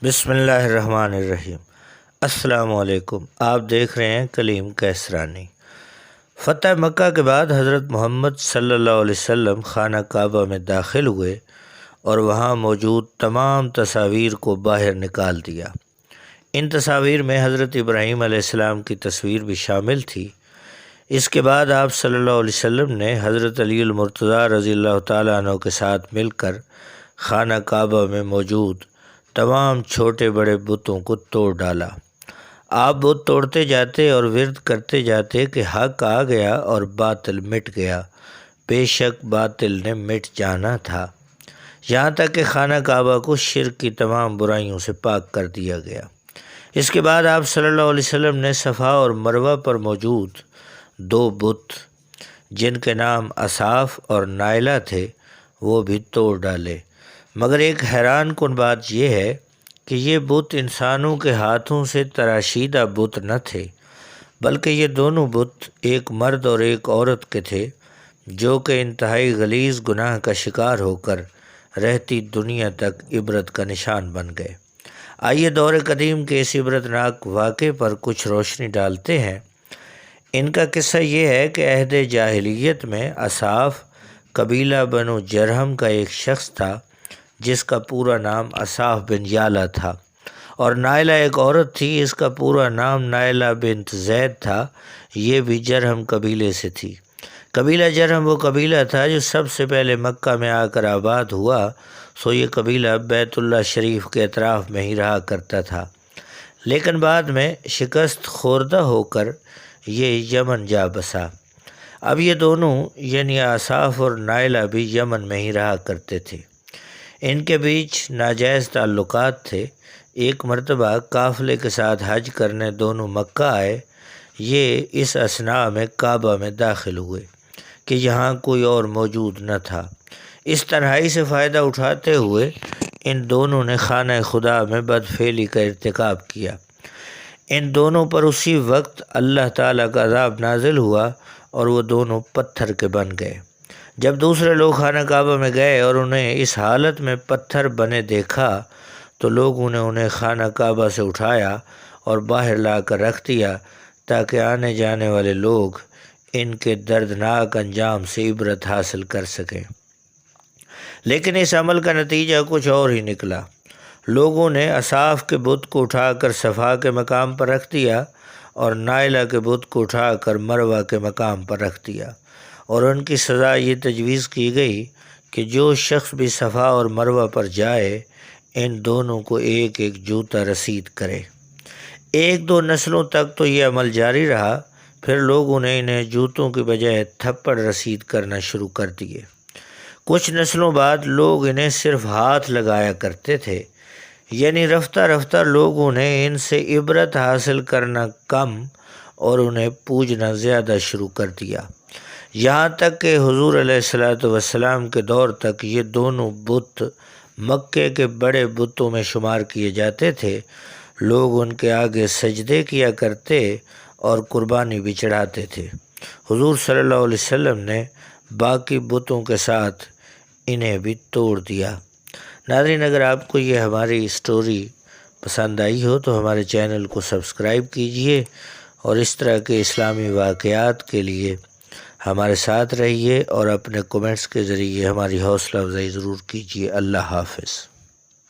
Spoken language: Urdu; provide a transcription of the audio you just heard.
بسم اللہ الرحمن الرحیم۔ السلام علیکم۔ آپ دیکھ رہے ہیں کلیم کیسرانی۔ فتح مکہ کے بعد حضرت محمد صلی اللہ علیہ وسلم خانہ کعبہ میں داخل ہوئے اور وہاں موجود تمام تصاویر کو باہر نکال دیا۔ ان تصاویر میں حضرت ابراہیم علیہ السلام کی تصویر بھی شامل تھی۔ اس کے بعد آپ صلی اللہ علیہ وسلم نے حضرت علی المرتضیٰ رضی اللہ تعالیٰ عنہ کے ساتھ مل کر خانہ کعبہ میں موجود تمام چھوٹے بڑے بتوں کو توڑ ڈالا۔ آپ بت توڑتے جاتے اور ورد کرتے جاتے کہ حق آ گیا اور باطل مٹ گیا، بے شک باطل نے مٹ جانا تھا، یہاں تک کہ خانہ کعبہ کو شرک کی تمام برائیوں سے پاک کر دیا گیا۔ اس کے بعد آپ صلی اللہ علیہ وسلم نے صفا اور مروہ پر موجود دو بت جن کے نام اصاف اور نائلہ تھے وہ بھی توڑ ڈالے، مگر ایک حیران کن بات یہ ہے کہ یہ بت انسانوں کے ہاتھوں سے تراشیدہ بت نہ تھے، بلکہ یہ دونوں بت ایک مرد اور ایک عورت کے تھے جو کہ انتہائی غلیظ گناہ کا شکار ہو کر رہتی دنیا تک عبرت کا نشان بن گئے۔ آئیے دور قدیم کے اس عبرتناک واقعے پر کچھ روشنی ڈالتے ہیں۔ ان کا قصہ یہ ہے کہ عہد جاہلیت میں اصاف قبیلہ بنو جرہم کا ایک شخص تھا جس کا پورا نام اصاف بن یالہ تھا، اور نائلہ ایک عورت تھی، اس کا پورا نام نائلہ بنت زید تھا، یہ بھی جرہم قبیلے سے تھی۔ قبیلہ جرہم وہ قبیلہ تھا جو سب سے پہلے مکہ میں آ کر آباد ہوا، سو یہ قبیلہ بیت اللہ شریف کے اطراف میں ہی رہا کرتا تھا، لیکن بعد میں شکست خوردہ ہو کر یہ یمن جا بسا۔ اب یہ دونوں یعنی اصاف اور نائلہ بھی یمن میں ہی رہا کرتے تھے۔ ان کے بیچ ناجائز تعلقات تھے۔ ایک مرتبہ قافلے کے ساتھ حج کرنے دونوں مکہ آئے۔ یہ اس اثناء میں کعبہ میں داخل ہوئے کہ یہاں کوئی اور موجود نہ تھا۔ اس تنہائی سے فائدہ اٹھاتے ہوئے ان دونوں نے خانہ خدا میں بدفعلی کا ارتکاب کیا۔ ان دونوں پر اسی وقت اللہ تعالیٰ کا عذاب نازل ہوا اور وہ دونوں پتھر کے بن گئے۔ جب دوسرے لوگ خانہ کعبہ میں گئے اور انہیں اس حالت میں پتھر بنے دیکھا تو لوگوں نے انہیں خانہ کعبہ سے اٹھایا اور باہر لا کر رکھ دیا تاکہ آنے جانے والے لوگ ان کے دردناک انجام سے عبرت حاصل کر سکیں۔ لیکن اس عمل کا نتیجہ کچھ اور ہی نکلا۔ لوگوں نے اصاف کے بت کو اٹھا کر صفا کے مقام پر رکھ دیا اور نائلہ کے بت کو اٹھا کر مروہ کے مقام پر رکھ دیا، اور ان کی سزا یہ تجویز کی گئی کہ جو شخص بھی صفا اور مروہ پر جائے ان دونوں کو ایک ایک جوتا رسید کرے۔ ایک دو نسلوں تک تو یہ عمل جاری رہا، پھر لوگوں نے انہیں جوتوں کی بجائے تھپڑ رسید کرنا شروع کر دیے۔ کچھ نسلوں بعد لوگ انہیں صرف ہاتھ لگایا کرتے تھے، یعنی رفتہ رفتہ لوگوں نے ان سے عبرت حاصل کرنا کم اور انہیں پوجنا زیادہ شروع کر دیا، یہاں تک کہ حضور علیہ السلام کے دور تک یہ دونوں بت مکے کے بڑے بتوں میں شمار کیے جاتے تھے۔ لوگ ان کے آگے سجدے کیا کرتے اور قربانی بھی چڑھاتے تھے۔ حضور صلی اللہ علیہ وسلم نے باقی بتوں کے ساتھ انہیں بھی توڑ دیا۔ ناظرین، اگر آپ کو یہ ہماری اسٹوری پسند آئی ہو تو ہمارے چینل کو سبسکرائب کیجئے اور اس طرح کے اسلامی واقعات کے لیے ہمارے ساتھ رہیے اور اپنے کومنٹس کے ذریعے ہماری حوصلہ افزائی ضرور کیجیے۔ اللہ حافظ۔